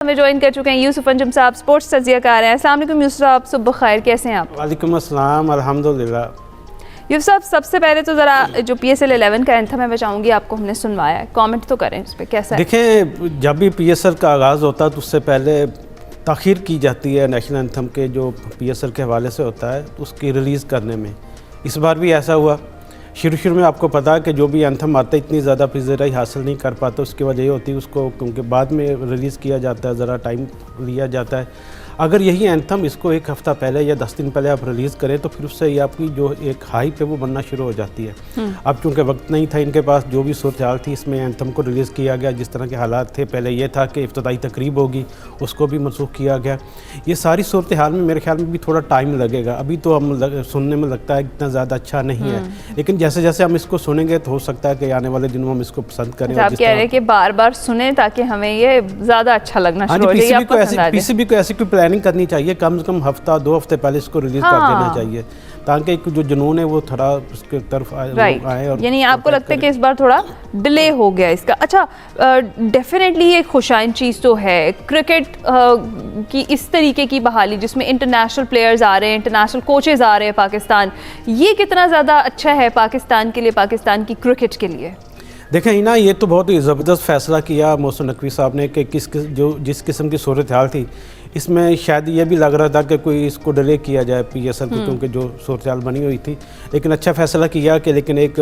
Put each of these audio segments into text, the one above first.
वालेकुम अस्सलाम, अल्हम्दुलिल्लाह। यूसुफ साहब, सबसे पहले तो ज़रा जो PSL 11 का एंथम है मैं चाहूँगी आपको हमने सुनवाया है, कमेंट तो करें उस पर, कैसा है? देखें, जब भी PSL का आगाज़ होता है तो उससे पहले ताख़ीर की जाती है नेशनल एंथम के जो PSL के हवाले से होता है तो उसकी रिलीज़ करने में। इस बार भी ऐसा हुआ। शुरू में आपको पता है कि जो भी एंथम आता है इतनी ज़्यादा प्रेज़राई हासिल नहीं कर पाता, उसकी वजह ये होती है उसको क्योंकि बाद में रिलीज़ किया जाता है, ज़रा टाइम लिया जाता है। अगर यही एंथम इसको एक हफ़्ता पहले या 10 दिन पहले आप रिलीज़ करें तो फिर उससे ये आपकी जो एक हाइप है वो बनना शुरू हो जाती है। अब चूँकि वक्त नहीं था इनके पास, जो भी सूरत हाल थी इसमें एंथम को रिलीज़ किया गया। जिस तरह के हालात थे, पहले ये था कि इफ्तिताई तकरीब होगी, उसको भी मनसूख किया गया। ये सारी सूरत हाल में मेरे ख्याल में भी थोड़ा टाइम लगेगा। अभी तो हम सुनने में लगता है इतना ज़्यादा अच्छा नहीं है, लेकिन जैसे जैसे हम इसको सुनेंगे तो हो सकता है कि आने वाले दिनों में हम इसको पसंद करें। आप कह रहे हैं कि बार बार सुने ताकि हमें ये ज़्यादा अच्छा लगना शुरू हो जाए। PCB को ऐसी कोई प्लानिंग करनी चाहिए, कम से कम हफ्ता 2 हफ्ते पहले इसको रिलीज़ कर देना चाहिए ताकि जो जुनून है वो थोड़ा उसके तरफ आए। और यानी आपको लगता है कि इस बार थोड़ा डिले हो गया इसका? अच्छा, डेफिनेटली ये खुशाइन चीज़ तो है क्रिकेट की इस तरीके की बहाली जिसमें इंटरनेशनल प्लेयर्स आ रहे हैं, इंटरनेशनल कोचेज़ आ रहे हैं पाकिस्तान, ये कितना ज़्यादा अच्छा है पाकिस्तान के लिए, पाकिस्तान की क्रिकेट के लिए? देखें ना, ये तो बहुत ही ज़बरदस्त फ़ैसला किया मोहसिन नकवी साहब ने कि जिस किस्म की सूरत हाल थी इसमें शायद ये भी लग रहा था कि कोई इसको डिले किया जाए PSL की, क्योंकि जो सूरत हाल बनी हुई थी। लेकिन अच्छा फ़ैसला किया कि लेकिन एक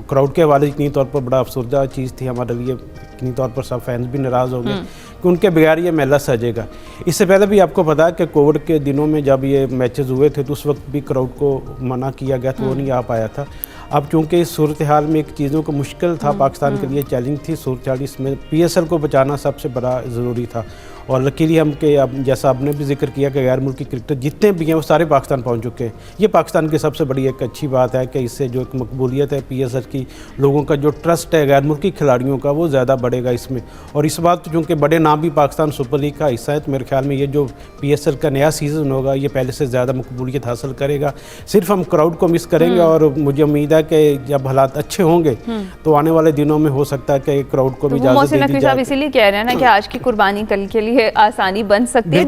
क्राउड के हवाले इतनी तौर पर बड़ा अफसरदा चीज़ थी हमारे लिए, इतनी तौर पर सब फैंस भी नाराज़ हो गए कि उनके बगैर ये मेला सजेगा। इससे पहले भी आपको पता है कि कोविड के दिनों में जब ये मैचेस हुए थे तो उस वक्त भी क्राउड को मना किया गया, तो वो नहीं आ पाया था। अब चूँकि इस सूरत हाल में एक चीज़ों को मुश्किल था, पाकिस्तान के लिए चैलेंज थी सूरत हाल, इसमें PSL को बचाना सबसे बड़ा ज़रूरी था। और लकीली हम के अब जैसा आपने भी जिक्र किया कि गैर मुल्की क्रिकेटर जितने भी हैं वो सारे पाकिस्तान पहुंच चुके हैं। ये पाकिस्तान की सबसे बड़ी एक अच्छी बात है कि इससे जो एक मकबूलियत है PSL की, लोगों का जो ट्रस्ट है गैर मुल्की खिलाड़ियों का, वो ज़्यादा बढ़ेगा इसमें। और इस बात चूँकि बड़े नाम भी पाकिस्तान सुपर लीग का हिस्सा है तो मेरे ख्याल में ये जो PSL का नया सीज़न होगा ये पहले से ज़्यादा मकबूलियत हासिल करेगा। सिर्फ हम क्राउड को मिस करेंगे और मुझे उम्मीद है कि जब हालात अच्छे होंगे तो आने वाले दिनों में हो सकता है कि क्राउड को भी इजाज़त दे दी जाए। इसीलिए कह रहे हैं ना कि आज की कुर्बानी कल के लिए आसानी बन सकती है।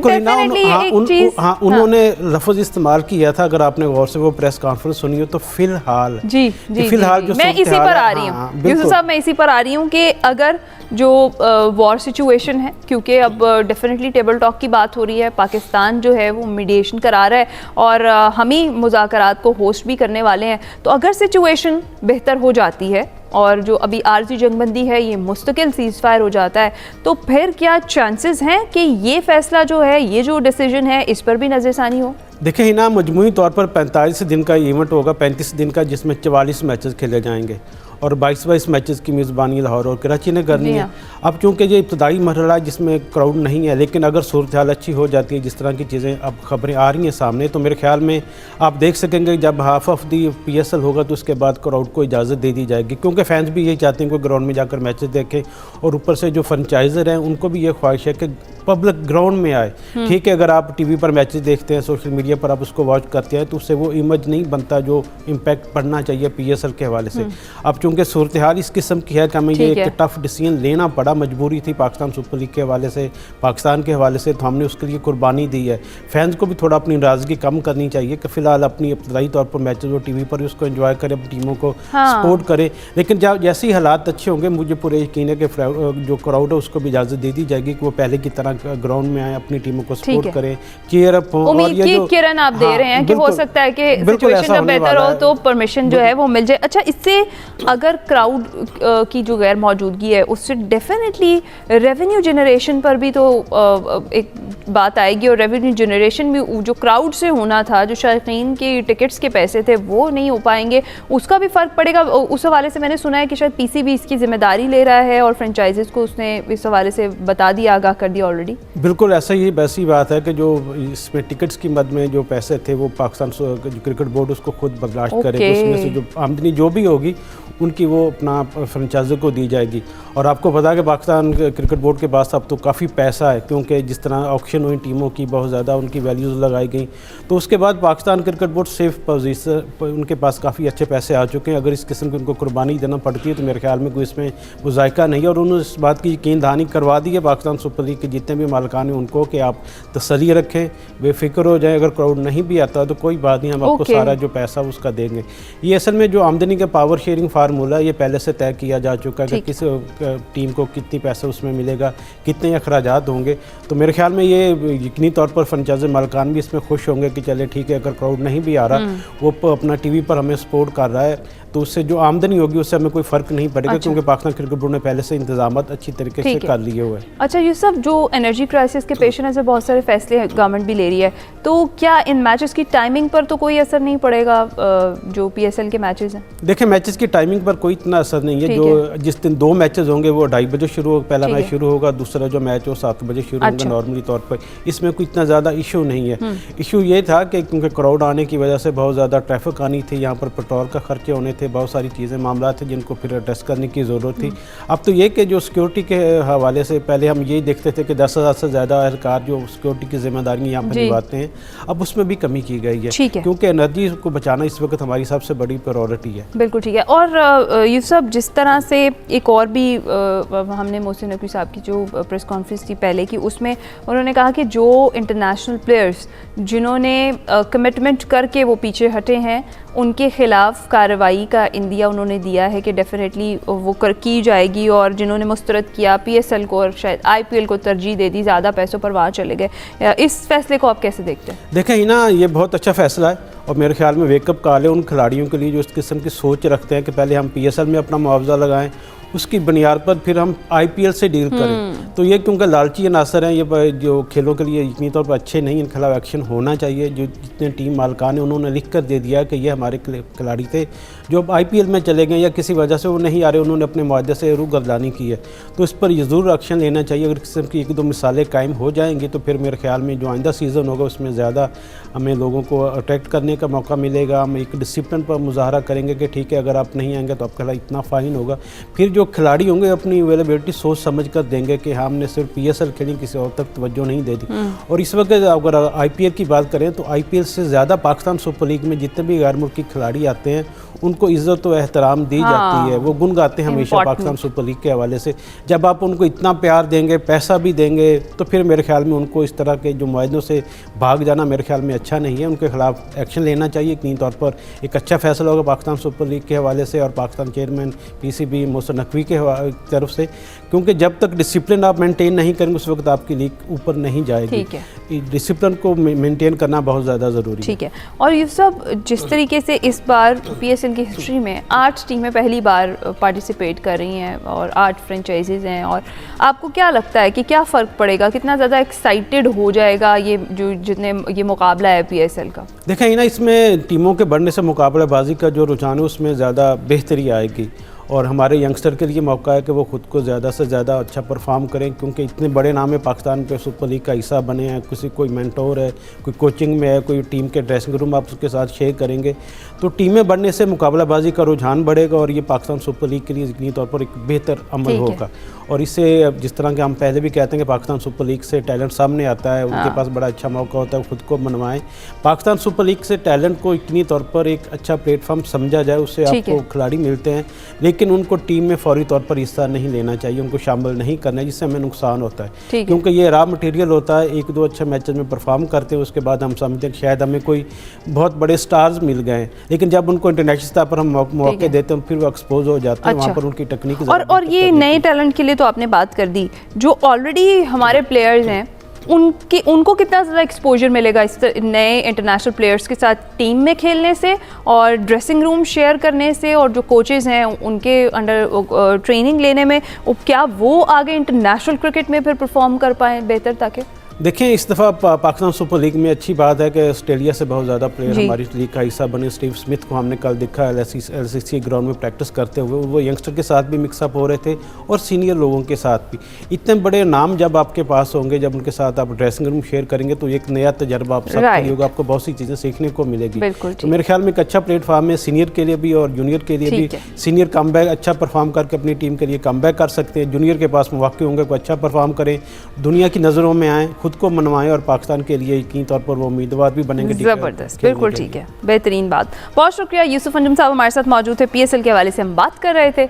उन्होंने लफ्ज़ इस्तेमाल किया था, अगर आपने गौर से वो प्रेस कॉन्फ्रेंस सुनी हो तो फिलहाल फिलहाल मैं इसी पर आ रही हूँ यूसुफ साहब, मैं इसी पर आ रही हूँ कि अगर जो वॉर सिचुएशन है, क्योंकि अब डेफिनेटली टेबल टॉक की बात हो रही है, पाकिस्तान जो है वो मीडिएशन करा रहा है और हम ही मुज़ाकरात को होस्ट भी करने वाले हैं, तो अगर सिचुएशन बेहतर हो जाती है और जो अभी आरजी जंगबंदी है ये मुस्तकिल सीज़ फायर हो जाता है, तो फिर क्या चांसेस हैं कि ये फैसला जो है, ये जो डिसीजन है, इस पर भी नज़रसानी हो? देखें ना, मजमूई तौर पर 45 दिन का इवेंट होगा, 35 दिन का, जिसमें 44 मैचेस खेले जाएंगे और 22 मैचेस की मेज़बानी लाहौर और कराची ने करनी है। अब चूँकि ये इब्तदाई मरहला है जिसमें क्राउड नहीं है, लेकिन अगर सूरत हाल अच्छी हो जाती है, जिस तरह की चीज़ें अब खबरें आ रही हैं सामने, तो मेरे ख्याल में आप देख सकेंगे जब हाफ ऑफ दी PSL होगा तो उसके बाद क्राउड को इजाज़त दे दी जाएगी, क्योंकि फैंस भी यही चाहते हैं कि ग्राउंड में जाकर मैचेस देखें और ऊपर से जो फ्रेंचाइजर हैं उनको भी ये ख्वाहिश है कि पब्लिक ग्राउंड में आए। ठीक है, अगर आप TV पर मैचेस देखते हैं, सोशल मीडिया पर आप उसको वॉच करते हैं तो उससे वो इमेज नहीं बनता जो इम्पैक्ट पड़ना चाहिए PSL के हवाले से। अब चूँकि सूरत हाल इस किस्म की है कि हमें ये एक टफ डिसीजन लेना पड़ा, मजबूरी थी पाकिस्तान सुपर लीग के हवाले से, पाकिस्तान के हवाले से, तो हमने उसके लिए कुर्बानी दी है। फैंस को भी थोड़ा अपनी नाराज़गी कम करनी चाहिए कि फ़िलहाल अपनी इब्तदाई तौर पर मैचेस वो TV पर उसको एंजॉय करें, अपनी टीमों को सपोर्ट करें। लेकिन जब जैसे ही हालात अच्छे होंगे, मुझे पूरे यकीन है कि जो क्राउड है उसको भी इजाज़त दे दी जाएगी कि वो पहले की तरह ग्राउंड में आए, अपनी टीमों को सपोर्ट करें, चीयर अप हों। और ये जो किरण आप दे रहे हैं कि हो सकता है कि सिचुएशन जब बेहतर हो तो परमिशन जो है वो मिल जाए। अच्छा, इससे अगर क्राउड की जो गैर मौजूदगी है उससे डेफिनेटली रेवेन्यू जनरेशन पर भी तो एक बात आएगी, और रेवेन्यू जनरेशन भी जो क्राउड से होना था, जो शायकीन की टिकट्स के पैसे थे वो नहीं हो पाएंगे, उसका भी फ़र्क पड़ेगा। उस हवाले से मैंने सुना है कि शायद PCB इसकी जिम्मेदारी ले रहा है और फ्रेंचाइजीज़ को उसने इस हवाले से बता दिया, आगाह कर दिया ऑलरेडी। बिल्कुल ऐसा ही वैसी बात है कि जो इसमें टिकट्स की मद में जो पैसे थे वो पाकिस्तान क्रिकेट बोर्ड उसको खुद बर्दाश्त करेगा, उसमें से जो आमदनी जो भी होगी उनकी वो अपना फ्रेंचाइजर को दी जाएगी। और आपको पता है कि पाकिस्तान क्रिकेट बोर्ड के पास अब तो काफ़ी पैसा है, क्योंकि जिस तरह ऑक्शन सिलेक्शन हुई टीमों की, बहुत ज़्यादा उनकी वैल्यूज़ लगाई गई, तो उसके बाद Pakistan cricket board safe position, उनके पास काफ़ी अच्छे पैसे आ चुके हैं। अगर इस किस्म की उनको कुर्बानी देना पड़ती है तो मेरे ख्याल में कोई इसमें वो जायका नहीं है। और उन्होंने इस बात की यकीन दहानी करवा दी है पाकिस्तान सुपर लीग के जितने भी मालिकान हैं उनको कि आप तसल्ली रखें, बेफिक्र हो जाए, अगर क्राउड नहीं भी आता तो कोई बात नहीं, हम आपको सारा जो पैसा उसका देंगे। ये असल में जो आमदनी का पावर शेयरिंग फार्मूला ये पहले से तय किया जा चुका है कि किस टीम को कितनी पैसा उसमें मिलेगा, कितने अखराजात होंगे। तो मेरे ख्याल में ये यकीनी तौर पर फ्रेंचाइज मालिकान भी इसमें खुश होंगे कि चले ठीक है, अगर क्राउड नहीं भी आ रहा वो अपना टीवी पर हमें सपोर्ट कर रहा है तो उससे जो आमदनी होगी उससे हमें कोई फ़र्क नहीं पड़ेगा। अच्छा। क्योंकि पाकिस्तान क्रिकेट बोर्ड ने पहले से इंतजामात अच्छी तरीके से कर लिए हुए हैं। अच्छा यूसुफ, जो एनर्जी क्राइसिस के पेश नज़र बहुत सारे फैसले गवर्नमेंट भी ले रही है, तो क्या इन मैचेस की टाइमिंग पर तो कोई असर नहीं पड़ेगा? जो PSL के मैचेस हैं, देखिए मैचेस की टाइमिंग पर कोई इतना असर नहीं है। जो जिस दिन 2 मैचेस होंगे वो 2:30 बजे शुरू होगा, पहला मैच शुरू होगा, दूसरा जो मैच वो 7 बजे शुरू होगा नॉर्मली तौर पर। इसमें कोई इतना ज़्यादा इशू नहीं है। इशू ये था कि क्योंकि क्राउड आने की वजह से बहुत ज़्यादा ट्रैफिक आनी थी, यहाँ पर पेट्रोल का खर्चे होने थे, बहुत सारी चीज़ें मामला थे जिनको फिर एड्रेस करने की ज़रूरत थी। अब तो ये कि जो सिक्योरिटी के हवाले से पहले हम यही देखते थे कि 10,000 से ज़्यादा एहलकार जो सिक्योरिटी की जिम्मेदारी यहाँ पर निभाते हैं, अब उसमें भी कमी की गई है क्योंकि एनर्जी को बचाना इस वक्त हमारी सबसे बड़ी प्रायोरिटी है। बिल्कुल ठीक है। और यूसुफ, जिस तरह से एक और भी हमने मोहसिन नकवी साहब की जो प्रेस कॉन्फ्रेंस थी पहले की, उसमें उन्होंने कहा कि जो इंटरनेशनल प्लेयर्स जिन्होंने कमिटमेंट करके वो पीछे हटे हैं उनके खिलाफ कार्रवाई का इंदिया उन्होंने दिया है कि डेफिनेटली वो की जाएगी, और जिन्होंने मुस्तरद किया PSL को और शायद IPL को तरजीह दे दी, ज़्यादा पैसों पर वहाँ चले गए। इस फैसले को आप कैसे देखते हैं? देखें ना, ये बहुत अच्छा फैसला है और मेरे ख्याल में वेकअप कॉल है उन खिलाड़ियों के लिए जो इस किस्म की सोच रखते हैं कि पहले हम PSL में अपना मुआवजा लगाएं, उसकी बुनियाद पर फिर हम IPL से डील करें। तो ये क्योंकि लालची अनासर हैं, ये जो खेलों के लिए यकीनी तौर पर अच्छे नहीं, इन खिलाफ एक्शन होना चाहिए। जो जितने टीम मालिकान ने उन्होंने लिख कर दे दिया कि ये हमारे खिलाड़ी थे जो अब IPL में चले गए या किसी वजह से वो नहीं आ रहे, उन्होंने अपने मुआवजे से रूगर्दानी की है, तो इस पर ज़रूर एक्शन लेना चाहिए। अगर किस्म की 1-2 मिसालें कायम हो जाएंगी तो फिर मेरे ख्याल में जो आइंदा सीज़न होगा उसमें ज़्यादा हमें लोगों को अट्रैक्ट करने का मौका मिलेगा। हम एक डिसिप्लिन पर मुजाहरा करेंगे कि ठीक है, अगर आप नहीं आएंगे तो आपके खिलाफ इतना फ़ाइन होगा। फिर जो खिलाड़ी होंगे अपनी अवेलेबिलिटी सोच समझ कर देंगे कि हमने सिर्फ PSL खेली, किसी और तक तवज्जो नहीं दे दी। और इस वक्त अगर IPL की बात करें तो IPL से ज़्यादा पाकिस्तान सुपर लीग में जितने भी गैर मुल्की खिलाड़ी आते हैं उनको इज़्ज़त व एहतराम दी जाती है, वो गुन गाते हैं हमेशा पाकिस्तान सुपर लीग के हवाले से। जब आप उनको इतना प्यार देंगे, पैसा भी देंगे, तो फिर मेरे ख्याल में उनको इस तरह के जो मुआहदों से भाग जाना मेरे ख्याल में अच्छा नहीं है। उनके खिलाफ एक्शन लेना चाहिए। यकीनी तौर पर एक अच्छा फैसला होगा पाकिस्तान सुपर लीग के हवाले से और पाकिस्तान चेयरमैन PCB मोहसिन नकवी के तरफ से, क्योंकि जब तक डिसिप्लिन आप मेंटेन नहीं करेंगे उस वक्त आपकी लीग ऊपर नहीं जाएगी। डिसिप्लिन को मेंटेन करना बहुत ज़्यादा ज़रूरी है। ठीक है। और ये सब जिस तरीके से इस बार PSL की हिस्ट्री में 8 टीमें पहली बार पार्टिसिपेट कर रही हैं और 8 फ्रेंचाइजीज हैं, और आपको क्या लगता है कि क्या फ़र्क पड़ेगा, कितना ज़्यादा एक्साइटेड हो जाएगा ये जो जितने ये मुकाबला है PSL का? देखें ना, इसमें टीमों के बढ़ने से मुकाबलेबाजी का जो रुझान है उसमें ज़्यादा बेहतरी आएगी और हमारे यंगस्टर के लिए मौका है कि वो ख़ुद को ज़्यादा से ज़्यादा अच्छा परफॉर्म करें, क्योंकि इतने बड़े नाम है पाकिस्तान पे सुपर लीग का हिस्सा बने हैं। किसी कोई मेंटोर है, कोई कोचिंग में है, कोई टीम के ड्रेसिंग रूम आप उसके साथ शेयर करेंगे, तो टीमें बढ़ने से मुकाबलाबाजी का रुझान बढ़ेगा और ये पाकिस्तान सुपर लीग के लिए यकीनी तौर पर एक बेहतर अमल होगा। और इससे जिस तरह के हम पहले भी कहते हैं कि पाकिस्तान सुपर लीग से टैलेंट सामने आता है, उनके पास बड़ा अच्छा मौका होता है खुद को मनवाएं। पाकिस्तान सुपर लीग से टैलेंट को यकीनी तौर पर एक अच्छा प्लेटफॉर्म समझा जाए, उससे आपको खिलाड़ी मिलते हैं, लेकिन उनको टीम में फौरी तौर पर हिस्सा नहीं लेना चाहिए, उनको शामिल नहीं करना है, जिससे हमें नुकसान होता है। क्योंकि ये रॉ मटेरियल होता है, 1-2 अच्छे मैचेस में परफॉर्म करते हैं, उसके बाद हम समझते हैं शायद हमें कोई बहुत बड़े स्टार्स मिल गए, लेकिन जब उनको इंटरनेशनल स्तर पर हम मौके देते हैं फिर वो एक्सपोज हो जाते हैं। वहाँ पर उनकी टेक्निक और ये नए टैलेंट के लिए तो आपने बात कर दी, जो ऑलरेडी हमारे प्लेयर्स हैं उनको कितना ज़्यादा एक्सपोजर मिलेगा इस नए इंटरनेशनल प्लेयर्स के साथ टीम में खेलने से और ड्रेसिंग रूम शेयर करने से, और जो कोचेज़ हैं उनके अंडर ट्रेनिंग लेने में, क्या वो आगे इंटरनेशनल क्रिकेट में फिर परफॉर्म कर पाएँ बेहतर? ताकि देखें, इस दफ़ा पाकिस्तान सुपर लीग में अच्छी बात है कि ऑस्ट्रेलिया से बहुत ज़्यादा प्लेयर हमारी लीग का हिस्सा बने। स्टीव स्मिथ को हमने कल देखा LCC ग्राउंड में प्रैक्टिस करते हुए, वो यंगस्टर के साथ भी मिक्सअप हो रहे थे और सीनियर लोगों के साथ भी। इतने बड़े नाम जब आपके पास होंगे, जब उनके साथ आप ड्रेसिंग रूम शेयर करेंगे तो एक नया तजर्बा आप सबके लिए होगा, आपको बहुत सी चीज़ें सीखने को मिलेगी। तो मेरे ख्याल में एक अच्छा प्लेटफॉर्म है सीनियर के लिए भी और जूनियर के लिए भी। सीनियर कमबैक अच्छा परफॉर्म करके अपनी टीम के लिए कमबैक कर सकते हैं, जूनियर के पास मौके होंगे को अच्छा परफॉर्म करें, दुनिया की नज़रों में आएँ, खुद को मनवाएं और पाकिस्तान के लिए यकीनी तौर पर वो उम्मीदवार भी बनेंगे। ज़बरदस्त, बिल्कुल ठीक है, बेहतरीन बात। बहुत शुक्रिया। यूसुफ अंजुम साहब हमारे साथ मौजूद थे, PSL के हवाले से हम बात कर रहे थे।